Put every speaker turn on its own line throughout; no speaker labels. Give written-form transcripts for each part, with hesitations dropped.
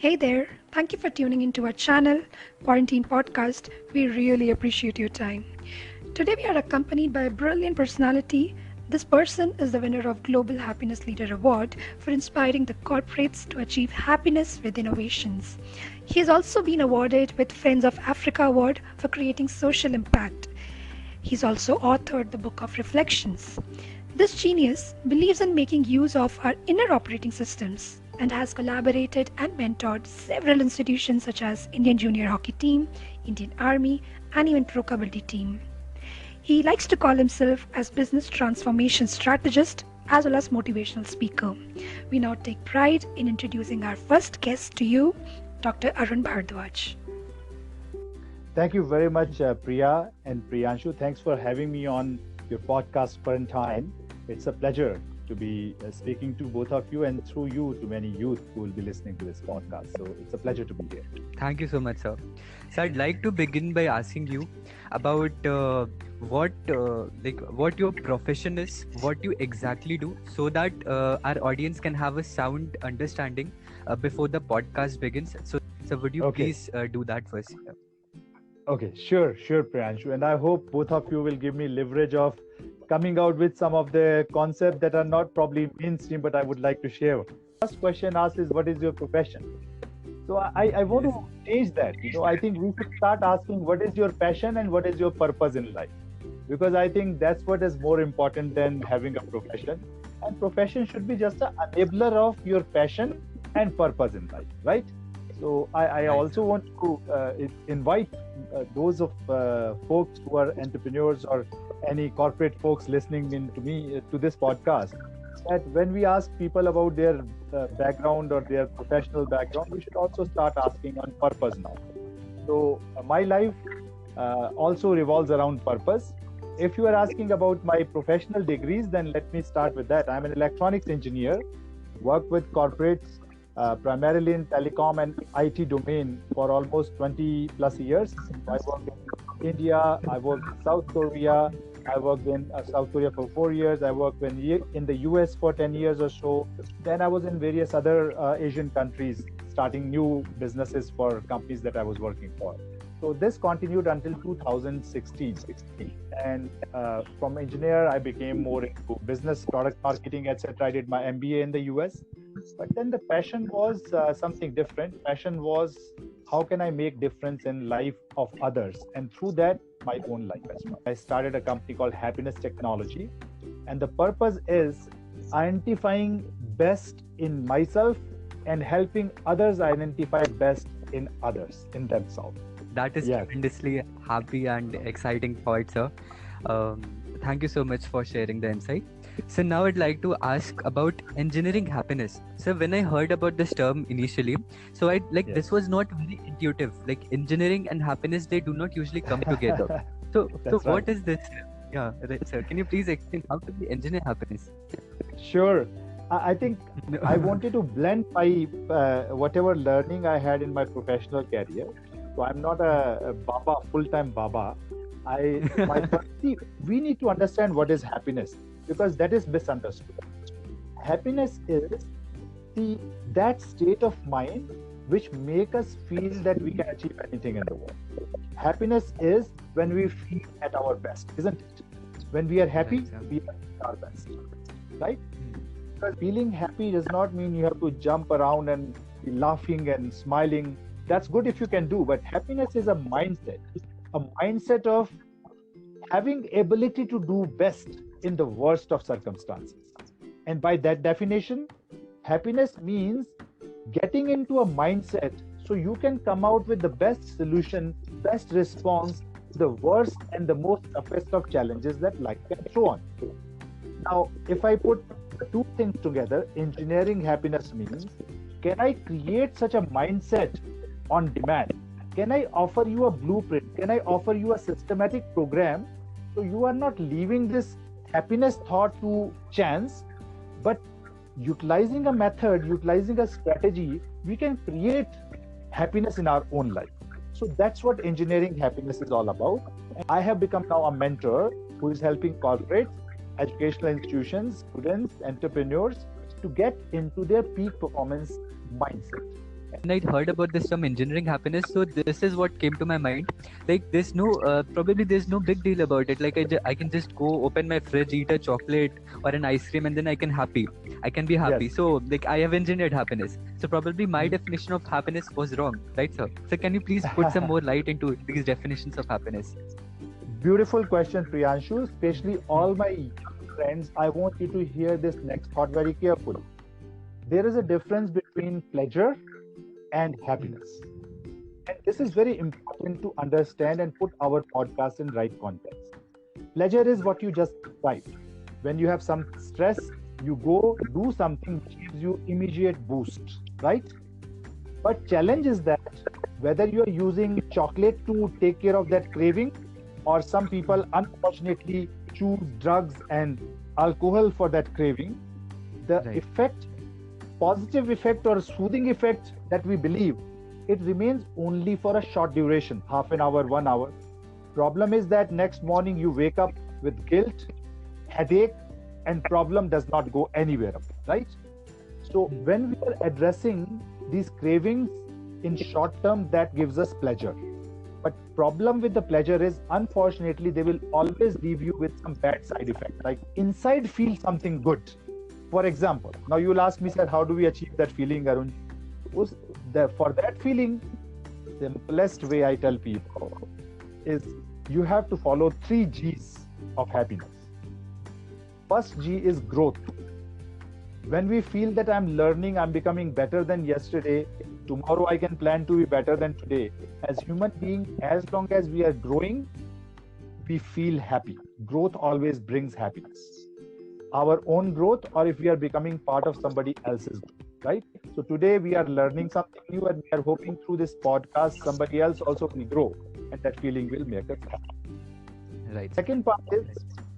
Hey there, thank you for tuning into our channel, Quarantine Podcast. We really appreciate your time. Today we are accompanied by a brilliant personality. This person is the winner of Global Happiness Leader Award for inspiring the corporates to achieve happiness with innovations. He has also been awarded with Friends of Africa Award for creating social impact. He's also authored the Book of Reflections. This genius believes in making use of our inner operating systems and has collaborated and mentored several institutions such as Indian Junior Hockey Team, Indian Army, and even Pro Kabaddi Team. He likes to call himself as business transformation strategist as well as motivational speaker. We now take pride in introducing our first guest to you, Dr. Arun Bhardwaj.
Thank you very much, Priya and Priyanshu. Thanks for having me on your podcast, Part-1. It's a pleasure to be speaking to both of you and through you to many youth who will be listening to this podcast. So it's a pleasure to be here.
Thank you so much, sir. So I'd like to begin by asking you about what your profession is, what you exactly do, so that our audience can have a sound understanding before the podcast begins. So would you please do that first?
Okay, sure, Priyanshu. And I hope both of you will give me leverage of coming out with some of the concepts that are not probably mainstream, but I would like to share. First question asked is, what is your profession? So I want to change that. I think we should start asking, what is your passion and what is your purpose in life? Because I think that's what is more important than having a profession. And profession should be just an enabler of your passion and purpose in life, right? So I also want to invite those of folks who are entrepreneurs or any corporate folks listening in to this podcast, that when we ask people about their background or their professional background, we should also start asking on purpose now. So my life also revolves around purpose. If you are asking about my professional degrees, then let me start with that. I'm an electronics engineer, work with corporates primarily in telecom and IT domain for almost 20 plus years. I worked in India, I worked in South Korea, I worked in South Korea for 4 years, I worked in the US for 10 years or so. Then I was in various other Asian countries starting new businesses for companies that I was working for. So this continued until 2016. And from engineer, I became more into business, product marketing, etc. I did my MBA in the US. But then the passion was something different. Passion was, how can I make difference in life of others? And through that, my own life as well. I started a company called Happiness Technology. And the purpose is identifying best in myself and helping others identify best in others, in themselves.
That is tremendously happy and exciting point, sir. Thank you so much for sharing the insight. So now I'd like to ask about engineering happiness. So when I heard about this term initially, so this was not very intuitive. Like engineering and happiness, they do not usually come together. So what is this? Yeah, right, sir. Can you please explain how to be engineer happiness?
Sure. I think I wanted to blend my whatever learning I had in my professional career. So I'm not a Baba, full-time Baba. See, we need to understand what is happiness, because that is misunderstood. Happiness is that state of mind which make us feel that we can achieve anything in the world. Happiness is when we feel at our best, isn't it? When we are happy, we are at our best, right? Because feeling happy does not mean you have to jump around and be laughing and smiling. That's good if you can do, but happiness is a mindset of having ability to do best in the worst of circumstances. And by that definition, happiness means getting into a mindset so you can come out with the best solution, best response to the worst and the most toughest of challenges that life can throw on. Now, if I put the two things together, engineering happiness means, can I create such a mindset on demand? Can I offer you a blueprint? Can I offer you a systematic program so you are not leaving this happiness thought to chance, but utilizing a method, utilizing a strategy, we can create happiness in our own life. So that's what engineering happiness is all about. And I have become now a mentor who is helping corporates, educational institutions, students, entrepreneurs to get into their peak performance mindset.
when I heard about this term engineering happiness, so this is what came to my mind. Like there's no probably there's no big deal about it. Like I can just go open my fridge, eat a chocolate or an ice cream, and then I can be happy.
Yes.
So like I have engineered happiness. So probably my definition of happiness was wrong, right, sir? So can you please put some more light into these definitions of happiness?
Beautiful question, Priyanshu. Especially all my young friends, I want you to hear this next thought very carefully. There is a difference between pleasure and happiness. And this is very important to understand and put our podcast in right context. Pleasure is what you just described. When you have some stress, you go do something which gives you immediate boost, right? But challenge is that whether you are using chocolate to take care of that craving, or some people unfortunately choose drugs and alcohol for that craving, the
Right.
effect, positive effect or soothing effect that we believe, it remains only for a short duration, half an hour, 1 hour. Problem is that next morning you wake up with guilt, headache, and problem does not go anywhere, right? So when we are addressing these cravings in short term, that gives us pleasure. But problem with the pleasure is, unfortunately, they will always leave you with some bad side effect. Like inside feel something good. For example, now you will ask me, sir, how do we achieve that feeling, Arun? For that feeling, simplest way I tell people is you have to follow 3 G's of happiness. First G is growth. When we feel that I'm learning, I'm becoming better than yesterday, tomorrow I can plan to be better than today. As human beings, as long as we are growing, we feel happy. Growth always brings happiness. Our own growth, or if we are becoming part of somebody else's growth, right? So today we are learning something new, and we are hoping through this podcast somebody else also will grow, and that feeling will make us happy.
Right.
Second part is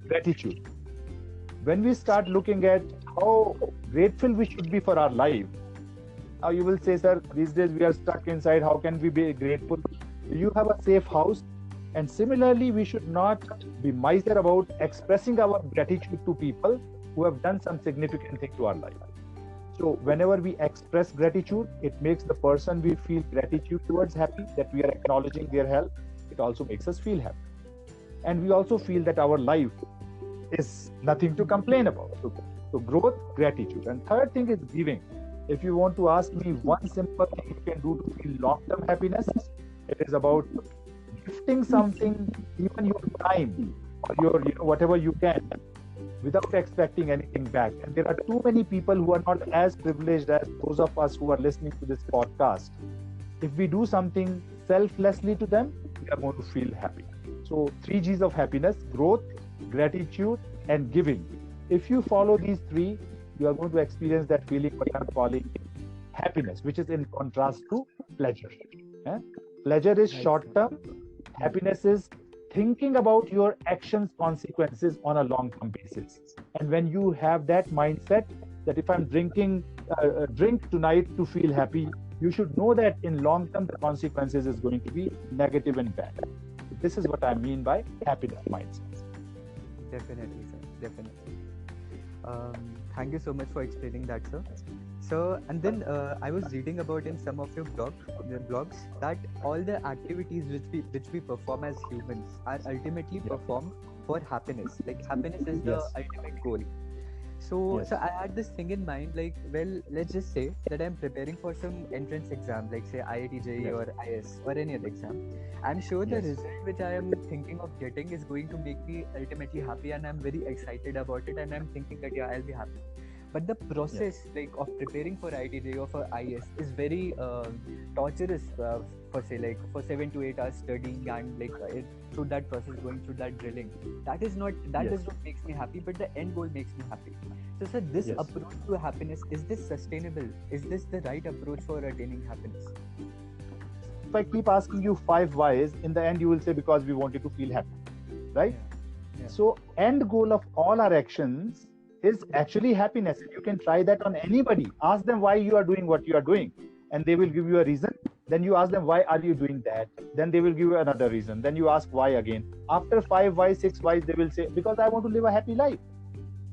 gratitude. When we start looking at how grateful we should be for our life, now you will say, sir, these days we are stuck inside. How can we be grateful? You have a safe house. And similarly, we should not be miser about expressing our gratitude to people who have done some significant thing to our life. So whenever we express gratitude, it makes the person we feel gratitude towards happy, that we are acknowledging their help. It also makes us feel happy. And we also feel that our life is nothing to complain about. So growth, gratitude. And third thing is giving. If you want to ask me one simple thing you can do to feel long-term happiness, it is about gifting something, even your time or your whatever you can, without expecting anything back. And there are too many people who are not as privileged as those of us who are listening to this podcast. If we do something selflessly to them, we are going to feel happy. So 3 G's of happiness: growth, gratitude, and giving. If you follow these 3, you are going to experience that feeling what I'm calling happiness, which is in contrast to pleasure. Pleasure is short term. Happiness is thinking about your actions consequences on a long term basis. And when you have that mindset that if I'm drinking drink tonight to feel happy, you should know that in long term the consequences is going to be negative and bad. This is what I mean by happiness mindset.
Definitely, sir. Definitely. Thank you so much for explaining that, sir. So, and then I was reading about in some of your blogs that all the activities which we perform as humans are ultimately performed for happiness. Like happiness is the ultimate goal. So, so I had this thing in mind, like, well, let's just say that I'm preparing for some entrance exam, like say IIT JEE or IS or any other exam. I'm sure the result which I am thinking of getting is going to make me ultimately happy, and I'm very excited about it, and I'm thinking that yeah, I'll be happy. But the process like of preparing for IIT JEE or for IS is very torturous for say like for 7 to 8 hours studying and like through that process, going through that drilling. That is what makes me happy, but the end goal makes me happy. So sir, this approach to happiness, is this sustainable? Is this the right approach for attaining happiness?
If I keep asking you 5 whys, in the end you will say because we wanted to feel happy, right? So end goal of all our actions is actually happiness. You can try that on anybody. Ask them why you are doing what you are doing, and they will give you a reason. Then you ask them why are you doing that, then they will give you another reason. Then you ask why again. After 5 whys, 6 whys, they will say because I want to live a happy life.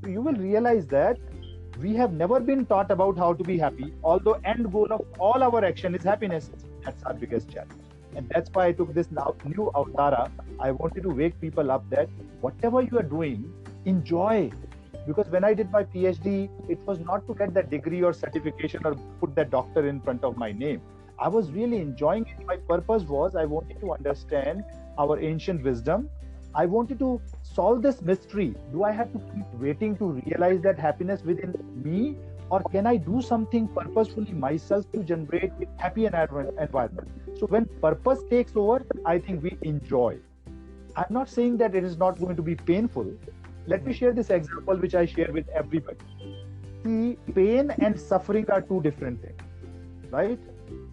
So you will realize that We have never been taught about how to be happy, although end goal of all our action is happiness. That's our biggest challenge. And that's why I took this now new avatara. I wanted to wake people up that whatever you are doing, enjoy. Because when I did my PhD, it was not to get that degree or certification or put that doctor in front of my name. I was really enjoying it. My purpose was I wanted to understand our ancient wisdom. I wanted to solve this mystery. Do I have to keep waiting to realize that happiness within me? Or can I do something purposefully myself to generate a happy environment? So when purpose takes over, I think we enjoy. I'm not saying that it is not going to be painful. Let me share this example which I share with everybody. See, pain and suffering are two different things, right?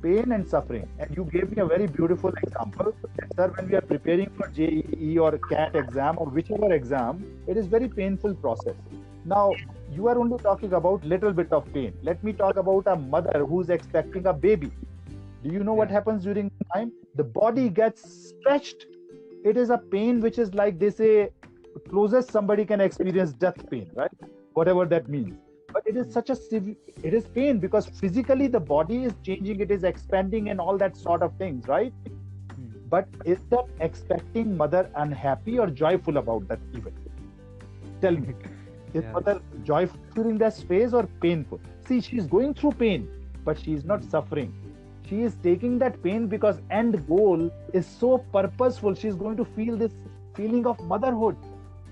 Pain and suffering. And you gave me a very beautiful example that, sir, when we are preparing for JEE or CAT exam or whichever exam, it is very painful process. Now, you are only talking about little bit of pain. Let me talk about a mother who's expecting a baby. Do you know what happens during the time? The body gets stretched. It is a pain which is like they say, closest somebody can experience death pain, right? Whatever that means. But it is such a it is pain because physically the body is changing, it is expanding and all that sort of things, right? But is that expecting mother unhappy or joyful about that event? Tell me. Is mother joyful during that phase or painful? See, she is going through pain, but she is not suffering. She is taking that pain because end goal is so purposeful. She is going to feel this feeling of motherhood,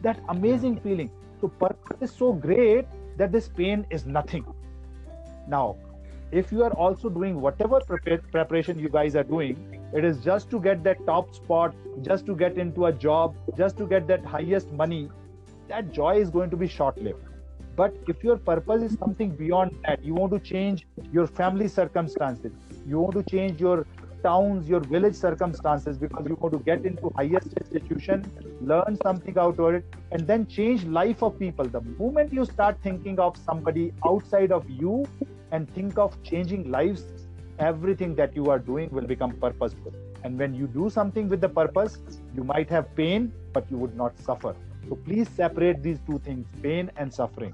that amazing feeling. So purpose is so great that this pain is nothing. Now, if you are also doing whatever preparation you guys are doing, it is just to get that top spot, just to get into a job, just to get that highest money, that joy is going to be short-lived. But if your purpose is something beyond that, you want to change your family circumstances, you want to change your towns, your village circumstances because you want to get into highest institution, learn something out of it, and then change life of people. The moment you start thinking of somebody outside of you and think of changing lives, everything that you are doing will become purposeful. And when you do something with the purpose, you might have pain, but you would not suffer. So please separate these two things, pain and suffering.